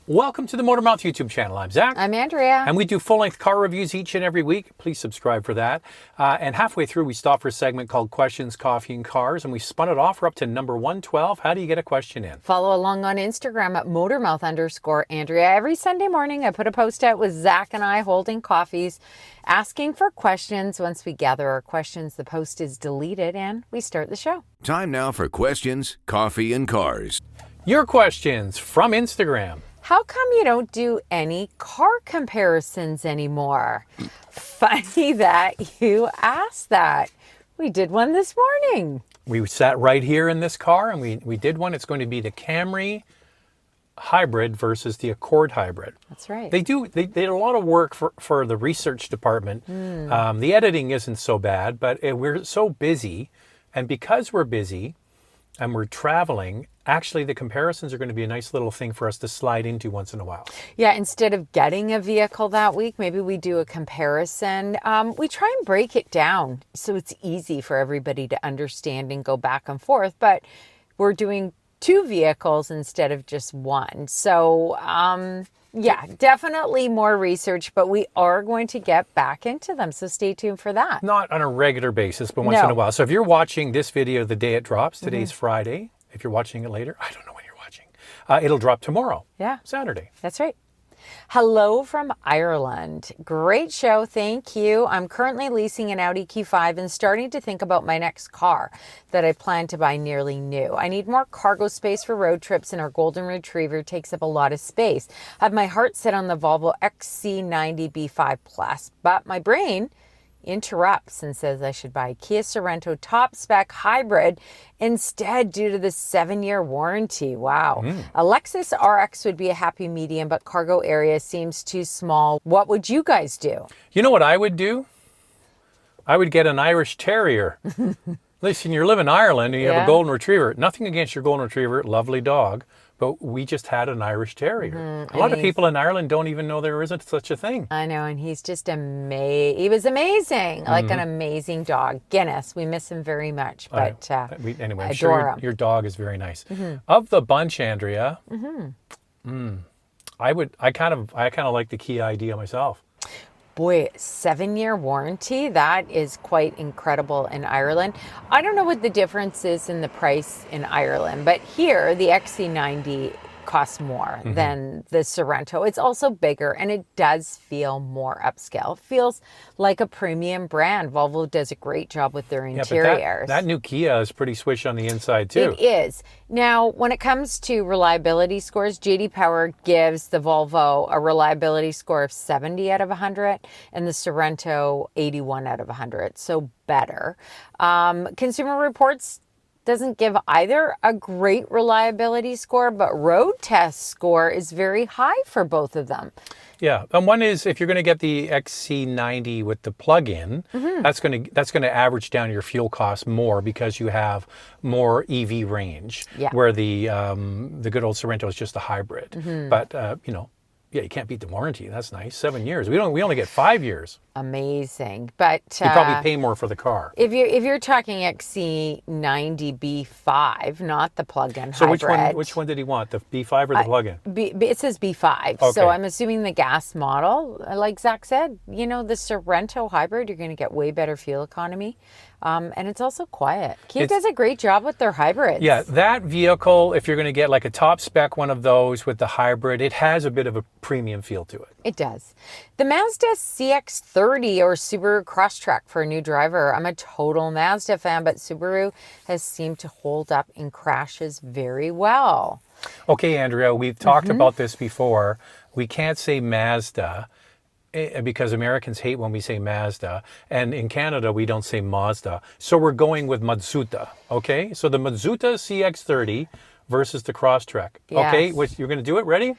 Welcome to the Motormouth YouTube channel. I'm Zach. I'm Andrea. And we do full-length car reviews each and every week. Please subscribe for that. And halfway through, we stop for a segment called Questions, Coffee, and Cars. And we spun it off. We're up to number 112. How do you get a question in? Follow along on Instagram at Motormouth_Andrea. Every Sunday morning, I put a post out with Zach and I holding coffees, asking for questions. Once we gather our questions, the post is deleted and we start the show. Time now for Questions, Coffee, and Cars. Your questions from Instagram. How come you don't do any car comparisons anymore? Funny that you asked that. We did one this morning. We sat right here in this car and we did one. It's going to be the Camry hybrid versus the Accord hybrid. That's right. They did a lot of work for the research department. The editing isn't so bad, but we're so busy. And because we're busy and we're traveling, actually the comparisons are going to be a nice little thing for us to slide into once in a while. Yeah, instead of getting a vehicle that week, maybe we do a comparison. We try and break it down so it's easy for everybody to understand and go back and forth, but we're doing two vehicles instead of just one. So, yeah, definitely more research, but we are going to get back into them. So stay tuned for that. Not on a regular basis, but once in a while. So if you're watching this video the day it drops, today's Friday. If you're watching it later, I don't know when you're watching. It'll drop tomorrow. Yeah. Saturday. That's right. Hello from Ireland. Great show. Thank you. I'm currently leasing an Audi Q5 and starting to think about my next car that I plan to buy nearly new. I need more cargo space for road trips and our golden retriever takes up a lot of space. I have my heart set on the Volvo XC90 B5 Plus, but my brain interrupts and says I should buy a Kia Sorrento top spec hybrid instead due to the 7-year warranty. Wow. A Lexus RX would be a happy medium, but cargo area seems too small. What would you guys do? You know what I would do? I would get an Irish Terrier. Listen, you live in Ireland and you have a golden retriever. Nothing against your golden retriever, lovely dog, but we just had an Irish Terrier. A lot of people in Ireland don't even know there isn't such a thing. I know, and he's just amazing. He was amazing, like an amazing dog. Guinness, we miss him very much, but anyway, I'm adore sure him. your dog is very nice. Of the bunch, Andrea, I kind of like the Kia idea myself. Boy, 7-year warranty, that is quite incredible in Ireland. I don't know what the difference is in the price in Ireland, but here the XC90 costs more than the Sorrento. It's also bigger and it does feel more upscale. It feels like a premium brand. Volvo does a great job with their interiors. But that new Kia is pretty swish on the inside too. It is. Now, when it comes to reliability scores, JD Power gives the Volvo a reliability score of 70 out of 100 and the Sorrento 81 out of 100. So better. Consumer Reports doesn't give either a great reliability score, but road test score is very high for both of them. Yeah, and one is if you're going to get the XC90 with the plug-in, that's going to average down your fuel costs more because you have more EV range. Yeah. Where the good old Sorrento is just a hybrid. But you know, yeah, you can't beat the warranty. That's nice. 7 years. We only get 5 years. Amazing, but you probably pay more for the car. If you're talking XC90 B5, not the plug-in so hybrid. which one did he want? The B5 or the plug-in? It says B5, okay. So I'm assuming the gas model. Like Zach said, you know, the Sorrento hybrid, you're going to get way better fuel economy, and it's also quiet. Kia does a great job with their hybrids. Yeah, that vehicle, if you're going to get like a top spec one of those with the hybrid, it has a bit of a premium feel to it. It does. The Mazda CX-50 or Subaru Crosstrek for a new driver. I'm a total Mazda fan, but Subaru has seemed to hold up in crashes very well. Okay, Andrea, we've talked about this before. We can't say Mazda because Americans hate when we say Mazda. And in Canada, we don't say Mazda. So we're going with Mazda, okay? So the Mazda CX-30 versus the Crosstrek. Yes. Okay, you're going to do it? Ready?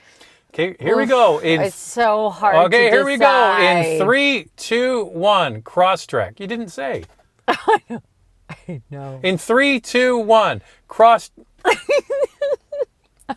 Okay, here we go. It's so hard to here we go. In decide. 3, 2, 1, Crosstrek. You didn't say. I know. In 3, 2, 1, cross.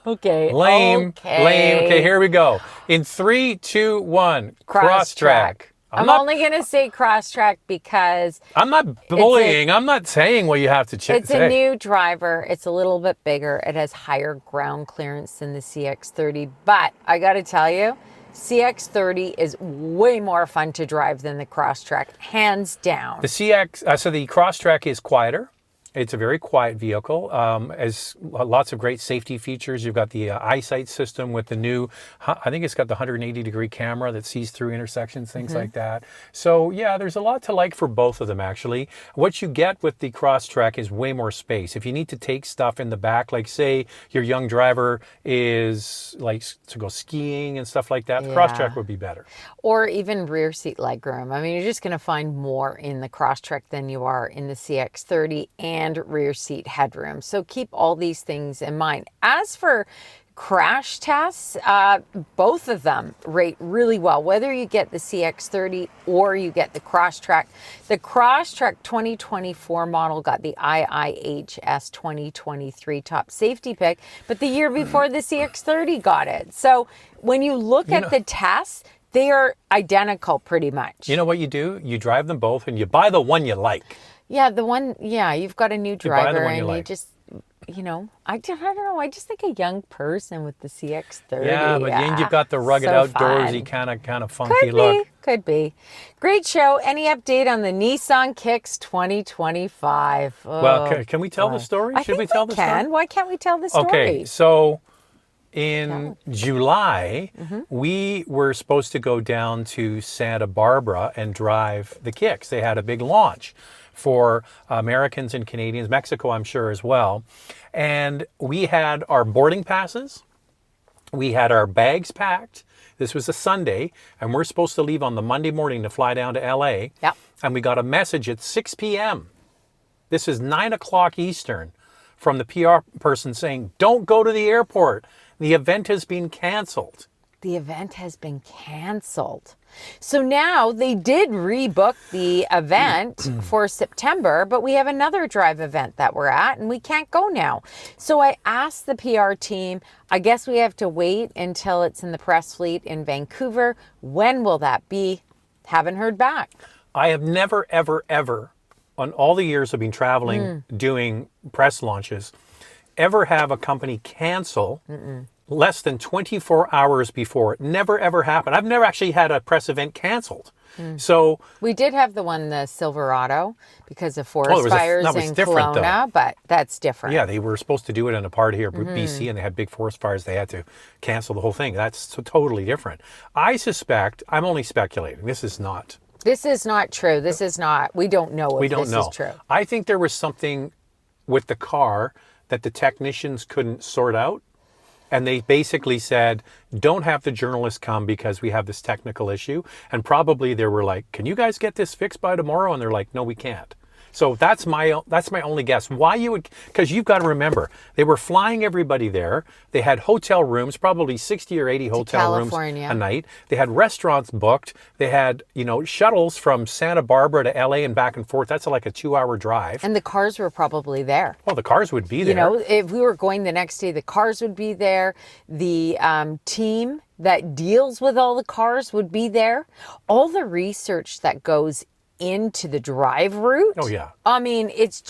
Okay. Lame. Okay, here we go. In 3, 2, 1, Crosstrek. I'm only going to say Crosstrek because I'm not bullying. I'm not saying what you have to it's say. a new driver. It's a little bit bigger. It has higher ground clearance than the CX-30. But I got to tell you, CX-30 is way more fun to drive than the Crosstrek, hands down. The so the Crosstrek is quieter. It's a very quiet vehicle. Has lots of great safety features. You've got the eyesight system with the new, I think it's got the 180-degree camera that sees through intersections, things like that. So yeah, there's a lot to like for both of them actually. What you get with the Crosstrek is way more space. If you need to take stuff in the back, like say your young driver is like to go skiing and stuff like that, the Crosstrek would be better. Or even rear seat legroom. I mean, you're just going to find more in the Crosstrek than you are in the CX-30 and rear seat headroom. So keep all these things in mind. As for crash tests, both of them rate really well, whether you get the CX-30 or you get the Crosstrek. The Crosstrek 2024 model got the IIHS 2023 top safety pick, but the year before the CX-30 got it. So when you look at the tests, they are identical pretty much. You know what you do? You drive them both and you buy the one you like. Yeah, you've got a new driver and like. you just, I don't know. I just think a young person with the CX-30. Yeah, but you've got the rugged so outdoorsy fun. kind of funky look. Could be. Great show. Any update on the Nissan Kicks 2025? Oh, Well, can we tell the story? Should we tell the story? Why can't we tell the story? Okay, so in July, we were supposed to go down to Santa Barbara and drive the Kicks. They had a big launch for Americans and Canadians, Mexico, I'm sure, as well. And we had our boarding passes. We had our bags packed. This was a Sunday, and we're supposed to leave on the Monday morning to fly down to LA. Yep. And we got a message at 6 p.m. This is 9 o'clock Eastern from the PR person saying, don't go to the airport. The event has been canceled. The event has been canceled. So now they did rebook the event for September, but we have another drive event that we're at and we can't go now. So I asked the PR team, I guess we have to wait until it's in the press fleet in Vancouver. When will that be? Haven't heard back. I have never, ever, ever, on all the years I've been traveling, doing press launches, ever have a company cancel less than 24 hours before. It never, ever happened. I've never actually had a press event canceled. So we did have the Silverado because of forest fires in Kelowna, though. But that's different. Yeah, they were supposed to do it in a part here, BC, and they had big forest fires. They had to cancel the whole thing. That's totally different. I suspect, I'm only speculating, this is not true. This is not, we don't know if this is true. I think there was something with the car that the technicians couldn't sort out. And they basically said, don't have the journalists come because we have this technical issue. And probably they were like, can you guys get this fixed by tomorrow? And they're like, no, we can't. So that's my only guess. Why you would, because you've got to remember, they were flying everybody there. They had hotel rooms, probably 60 or 80 hotel rooms a night. They had restaurants booked. They had, shuttles from Santa Barbara to LA and back and forth. That's like a 2-hour drive. And the cars were probably there. Well, the cars would be there. If we were going the next day, the cars would be there. The team that deals with all the cars would be there. All the research that goes into the drive route. Oh, yeah. I mean, it's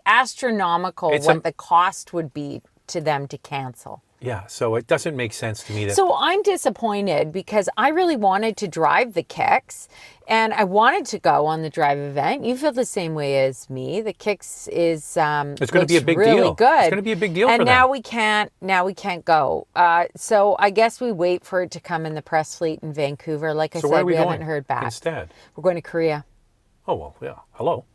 astronomical what the cost would be to them to cancel. Yeah, so it doesn't make sense to me that... So I'm disappointed because I really wanted to drive the Kicks and I wanted to go on the drive event. You feel the same way as me. The Kicks is it's going to be a big really deal. Good. It's going to be a big deal and for them. Now we can't go. So I guess we wait for it to come in the press fleet in Vancouver. Like I said, we haven't heard back. Instead, we're going to Korea. Oh, well, yeah. Hello.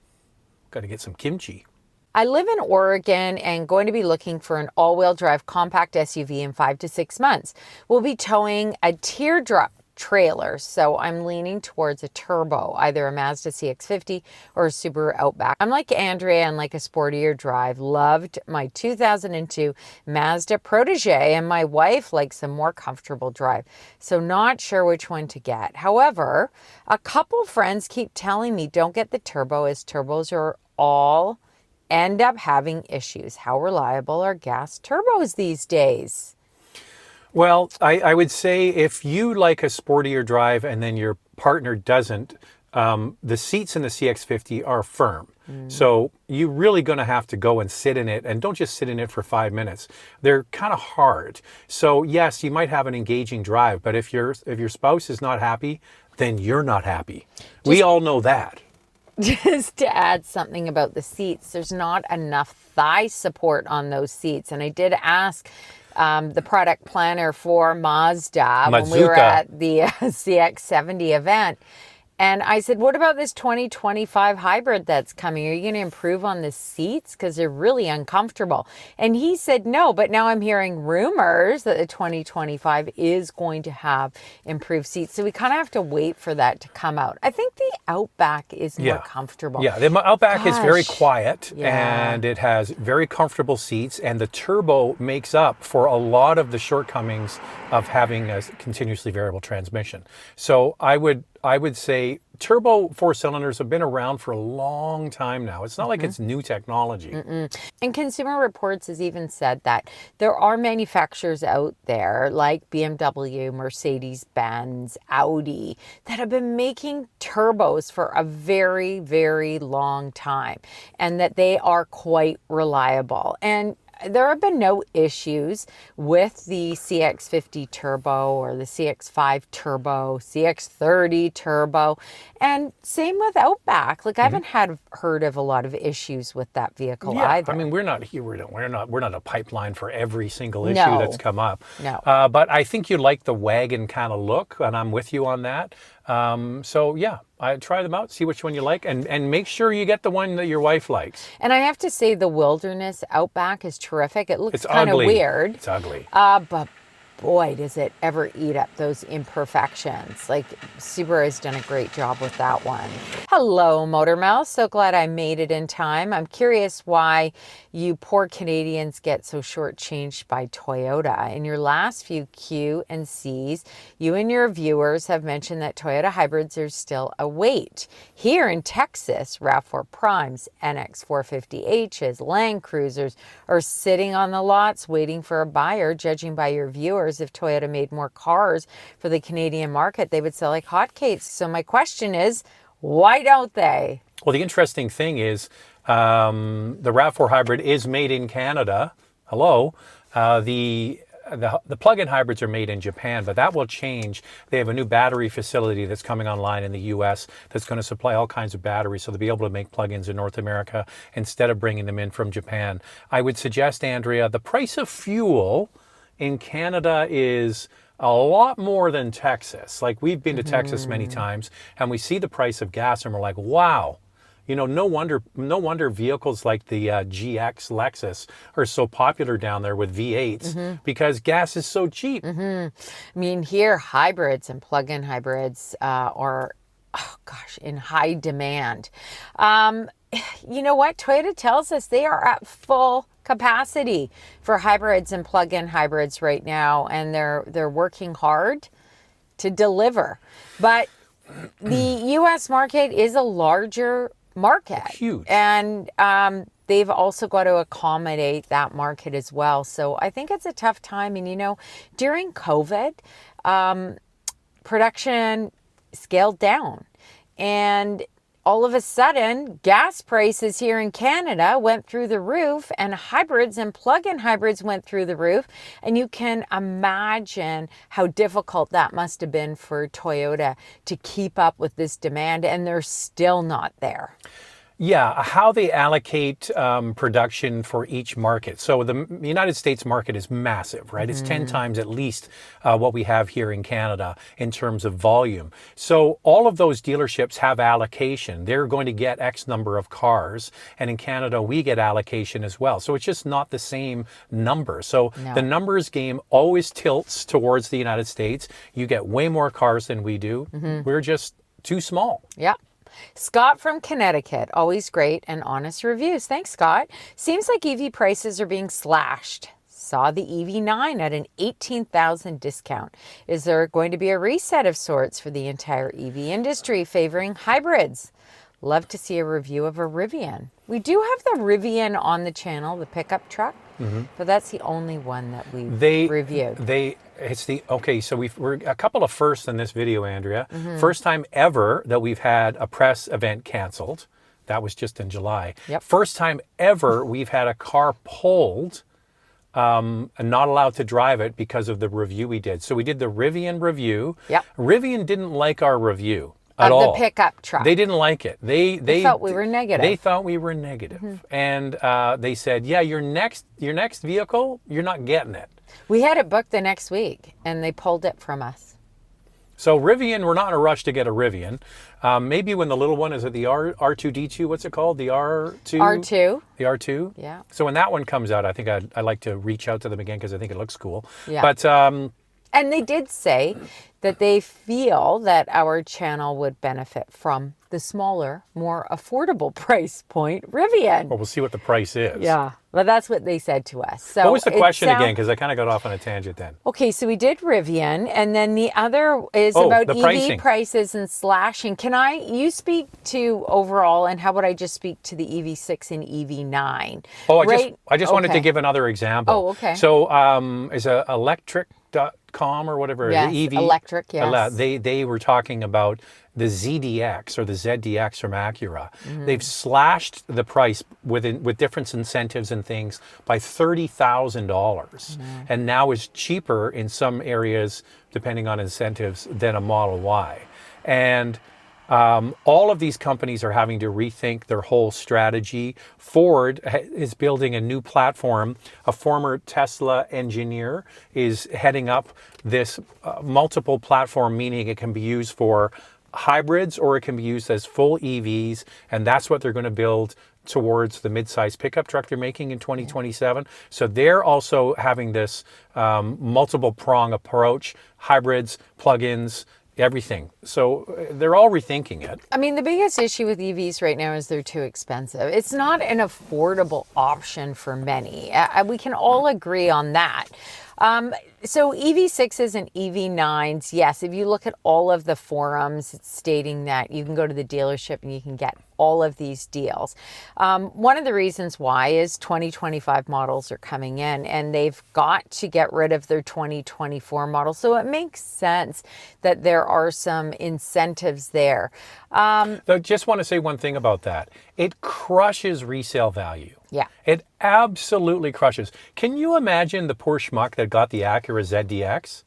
Got to get some kimchi. I live in Oregon and going to be looking for an all-wheel drive compact SUV in 5 to 6 months. We'll be towing a teardrop trailer, so I'm leaning towards a turbo, either a Mazda CX-50 or a Subaru Outback. I'm like Andrea and like a sportier drive. Loved my 2002 Mazda Protege, and my wife likes a more comfortable drive, so not sure which one to get. However, a couple friends keep telling me don't get the turbo as turbos are all end up having issues. How reliable are gas turbos these days? Well, I would say if you like a sportier drive and then you're partner doesn't, the seats in the CX-50 are firm. So you're really going to have to go and sit in it, and don't just sit in it for 5 minutes. They're kind of hard. So yes, you might have an engaging drive, but if your spouse is not happy, then you're not happy. We all know that. Just to add something about the seats, there's not enough thigh support on those seats. And I did ask the product planner for Mazda when we were at the CX-70 event. And I said, what about this 2025 hybrid that's coming? Are you going to improve on the seats? Because they're really uncomfortable. And he said, no, but now I'm hearing rumors that the 2025 is going to have improved seats. So we kind of have to wait for that to come out. I think the Outback is more comfortable. Yeah, the Outback is very quiet and it has very comfortable seats, and the turbo makes up for a lot of the shortcomings of having a continuously variable transmission. So I would say turbo 4-cylinders have been around for a long time now. It's not like it's new technology. And Consumer Reports has even said that there are manufacturers out there like BMW, Mercedes-Benz, Audi that have been making turbos for a very, very long time, and that they are quite reliable. And there have been no issues with the CX-50 turbo or the CX-5 turbo, CX-30 turbo, and same with Outback. Like I haven't heard of a lot of issues with that vehicle either. I mean, we're not a pipeline for every single issue that's come up. No. But I think you like the wagon kind of look, and I'm with you on that. So yeah, I try them out, see which one you like, and make sure you get the one that your wife likes. And I have to say the Wilderness Outback is terrific. It looks kind of weird. It's ugly. But boy, does it ever eat up those imperfections. Like Subaru has done a great job with that one. Hello, Motor Mouth. So glad I made it in time. I'm curious why you poor Canadians get so shortchanged by Toyota. In your last few Q&Cs, you and your viewers have mentioned that Toyota hybrids are still a wait. Here in Texas, RAV4 Primes, NX450Hs, Land Cruisers are sitting on the lots waiting for a buyer. Judging by your viewers, if Toyota made more cars for the Canadian market, they would sell like hotcakes. So my question is, why don't they? Well, the interesting thing is the RAV4 hybrid is made in Canada. Hello. The plug-in hybrids are made in Japan, but that will change. They have a new battery facility that's coming online in the U.S. that's going to supply all kinds of batteries, so they'll be able to make plug-ins in North America instead of bringing them in from Japan. I would suggest, Andrea, the price of fuel in Canada is a lot more than Texas. Like we've been to Texas many times, and we see the price of gas and we're like, wow, no wonder vehicles like the GX Lexus are so popular down there with V8s because gas is so cheap. I mean, here hybrids and plug-in hybrids are, in high demand. You know what? Toyota tells us they are at full capacity for hybrids and plug-in hybrids right now, and they're working hard to deliver. But the U.S. market is a larger market. Huge. And they've also got to accommodate that market as well. So I think it's a tough time. And, during COVID, production scaled down. And all of a sudden, gas prices here in Canada went through the roof, and hybrids and plug-in hybrids went through the roof. And you can imagine how difficult that must have been for Toyota to keep up with this demand, and they're still not there. Yeah, how they allocate production for each market. So the United States market is massive, right? It's 10 times at least what we have here in Canada in terms of volume. So all of those dealerships have allocation. They're going to get X number of cars. And in Canada, we get allocation as well. So it's just not the same number. So the numbers game always tilts towards the United States. You get way more cars than we do. We're just too small. Yeah. Scott from Connecticut, always great and honest reviews. Thanks, Scott. Seems like EV prices are being slashed. Saw the EV9 at an $18,000 discount. Is there going to be a reset of sorts for the entire EV industry favoring hybrids? Love to see a review of a Rivian. We do have the Rivian on the channel, the pickup truck. but that's the only one that we reviewed. We're a couple of firsts in this video, Andrea. First time ever that we've had a press event canceled. That was just in July. Yep. First time ever we've had a car pulled and not allowed to drive it because of the review we did. So we did the Rivian review. Yep. Rivian didn't like our review at all. Of the pickup truck. They didn't like it. They felt we were negative. They thought we were negative. And they said, yeah, your next vehicle, you're not getting it. We had it booked the next week, and they pulled it from us. So Rivian, we're not in a rush to get a Rivian. Maybe when the little one is at the R2D2, what's it called? The R2? R2. The R2? Yeah. So when that one comes out, I think I'd like to reach out to them again because I think it looks cool. Yeah. But and they did say that they feel that our channel would benefit from the smaller, more affordable price point Rivian. well, we'll see what the price is. Yeah, but that's what they said to us. So What was the question again? Because I kind of got off on a tangent then. Okay, so we did Rivian, and then the other is Oh, about the EV pricing. prices and slashing. You speak to overall, and how would I just speak to the EV6 and EV9? Oh, I just wanted to Okay. give another example. Oh, okay. So is electric.com or whatever, Yes, the EV electric, yes. They were talking about the ZDX or the ZDX from Acura. Mm-hmm. They've slashed the price with different incentives and things by $30,000, Mm-hmm. and now is cheaper in some areas depending on incentives than a Model Y. And all of these companies are having to rethink their whole strategy. Ford is building a new platform. A former Tesla engineer is heading up this multiple platform, meaning it can be used for hybrids or it can be used as full EVs. And that's what they're going to build towards the mid-size pickup truck they're making in 2027. So they're also having this multiple prong approach, hybrids, plug-ins, everything. So they're all rethinking it. I mean, the biggest issue with EVs right now is they're too expensive. It's not an affordable option for many. We can all agree on that. So EV6s and EV9s, yes, if you look at all of the forums, it's stating that you can go to the dealership and you can get all of these deals. One of the reasons why is 2025 models are coming in and they've got to get rid of their 2024 models. So it makes sense that there are some incentives there. I just want to say one thing about that. It crushes resale value. Yeah. It absolutely crushes. Can you imagine the poor schmuck that got the Acura ZDX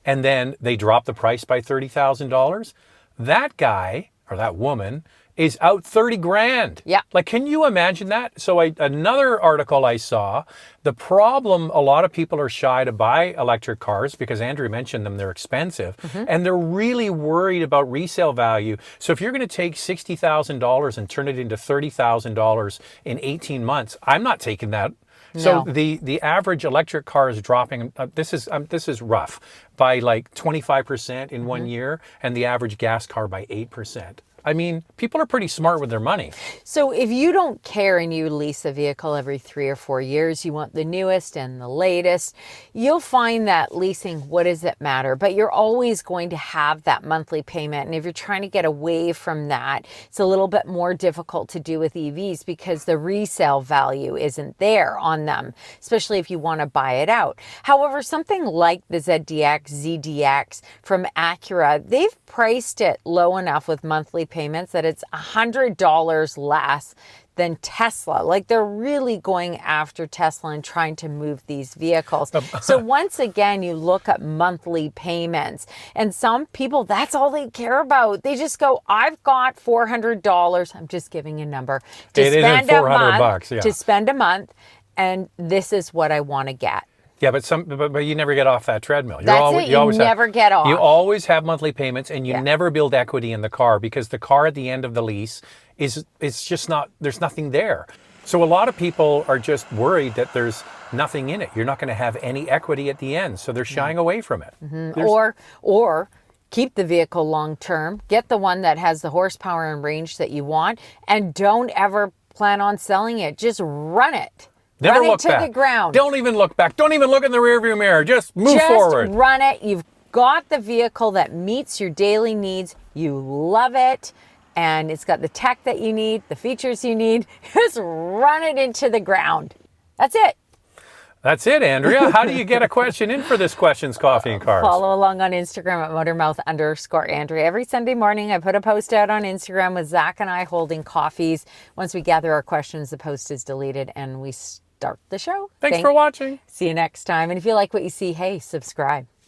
and then they dropped the price by $30,000? That guy or that woman is out 30 grand. Yeah. Like, can you imagine that? So another article I saw, the problem, a lot of people are shy to buy electric cars because Andrew mentioned them, they're expensive, and they're really worried about resale value. So if you're going to take $60,000 and turn it into $30,000 in 18 months, I'm not taking that. So No. the average electric car is dropping, this is rough, by like 25% in 1 year, and the average gas car by 8%. I mean, people are pretty smart with their money. So if you don't care and you lease a vehicle every 3 or 4 years, you want the newest and the latest, you'll find that leasing, what does it matter? But you're always going to have that monthly payment. And if you're trying to get away from that, it's a little bit more difficult to do with EVs because the resale value isn't there on them, especially if you want to buy it out. However, something like the ZDX, ZDX from Acura, they've priced it low enough with monthly payments that it's $100 less than Tesla. Like they're really going after Tesla and trying to move these vehicles. So once again, you look at monthly payments and some people, that's all they care about. They just go, I've got $400. I'm just giving a number to It isn't spend a $400 month, bucks, yeah. to spend a month. And this is what I want to get. Yeah, but you never get off that treadmill. That's it. You always never get off. You always have monthly payments, and you Yeah. never build equity in the car because the car at the end of the lease it's just not. There's nothing there. So a lot of people are just worried that there's nothing in it. You're not going to have any equity at the end, so they're shying away from it. Or keep the vehicle long term, get the one that has the horsepower and range that you want, and don't ever plan on selling it. Just run it. Never run look it to back. the ground. Don't even look back. Don't even look in the rearview mirror. Just move forward. Just run it. You've got the vehicle that meets your daily needs. You love it. And it's got the tech that you need, the features you need. Just run it into the ground. That's it. That's it, Andrea. How do you get a question in for this Questions, Coffee, and Cars? Follow along on Instagram at motormouth_Andrea. Every Sunday morning, I put a post out on Instagram with Zach and I holding coffees. Once we gather our questions, the post is deleted and we start the show. Thanks for watching. See you next time. And if you like what you see, hey, subscribe.